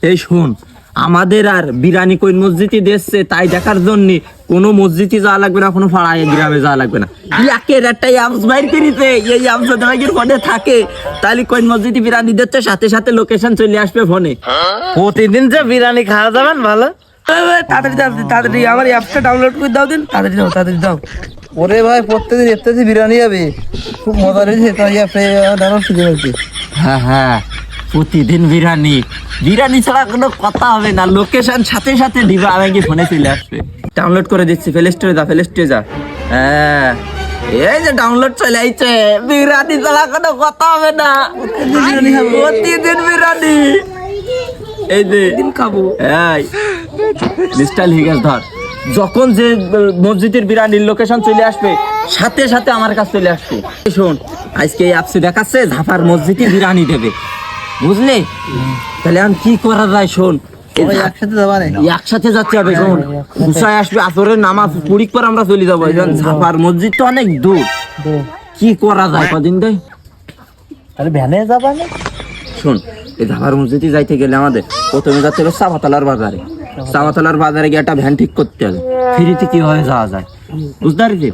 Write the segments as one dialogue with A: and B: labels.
A: এই শোন, আমাদের আর বিরানি কোন মসজিদে দিচ্ছে তাই দেখার জন্য কোনো মসজিদে যাওয়া লাগবে না, কোনো পাড়ায় গ্রামে যাওয়া লাগবে না। একের একটা অ্যাপস বাইর করিতে, এই অ্যাপস যদি আমাদের ফোনে থাকে তাহলে কোন মসজিদে বিরানি দিচ্ছে সাথে সাথে লোকেশন চলে আসবে ফোনে।
B: প্রতিদিন যে বিরিয়ানি খাওয়া যাবেন ভালো।
C: তাড়াতাড়ি আমার অ্যাপসটা ডাউনলোড করে দাও দিন, তাড়াতাড়ি দাও।
B: ওরে ভাই প্রত্যেকদিন এতে বিরিয়ানি হবে, খুব মজা রয়েছে। তাই অ্যাপে ডাউনলোড করে দিয়েছি।
A: হ্যাঁ হ্যাঁ, প্রতিদিন বিরিয়ানি, বিরিয়ানি ছাড়া কোনো কথা হবে না, লোকেশন সাথে সাথে দিবা আমাকে ফোনে চলে আসবে। ডাউনলোড করে দিচ্ছি, প্লে স্টোরে যা, প্লে স্টোরে যা। হ্যাঁ, এই যে ডাউনলোড চলে আইছে, বিরিয়ানি ছাড়া কোনো কথা হবে না, প্রতিদিন বিরিয়ানি। এই যে
C: দিন খাবো।
A: এই লিস্টটা লিখে ধর, যখন যে মসজিদের বিরিয়ানির লোকেশন চলে আসবে সাথে সাথে আমার কাছে চলে আসবে। শোন, আজকে এই অ্যাপসে দেখাচ্ছে ঝাপার মসজিদে বিরিয়ানি দেবে, বুঝলি? তাহলে আমি কি করা যায় শোন,
B: একসাথে যাবা না?
A: একসাথে যাচ্ছে হবে। শোন, গুছায় আসবে, আসরের নামাজ পড়ি পর আমরা চলে যাবো। ঝাপার মসজিদ তো অনেক দূর, কি করা যায় কদিন দেয়?
B: তাহলে ভ্যানে যাবা না?
A: শোন, এই ঝাপার মসজিদে যাইতে গেলে আমাদের প্রথমে যাচ্ছে হবে চাপাতলার বাজারে। চাপাতলার বাজারে গিয়ে একটা ভ্যান ঠিক করতে হবে, ফ্রিতে কিভাবে যাওয়া যায় বুঝতে পারছি।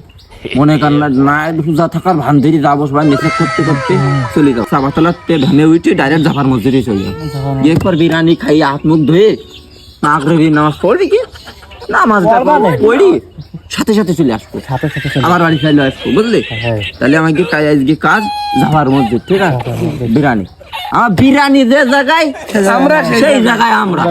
A: মনে কর না পূজা থাকার ভান ধরে যাবো, সবাই মেসেজ করতে করতে চলে যাবো। চাপাতলার ভ্যানে উঠে ডাইরেক্ট ঝাপার মসজিদে চলে যাবো। এরপর বিরিয়ানি খাই, হাত মুখ ধুয়ে মাগরিবি নামাজ পড়বি, কি নামাজ পড়ি সাথে সাথে চলে আসবো, আমার বাড়ি চাইলে আসবো, বুঝলি? তাহলে আমাকে আজকে কাজ ঝাপার মসজিদ, ঠিক আছে? বিরিয়ানি, আমার বিরিয়ানি যে জায়গায় আমরা সেই জায়গায় আমরা।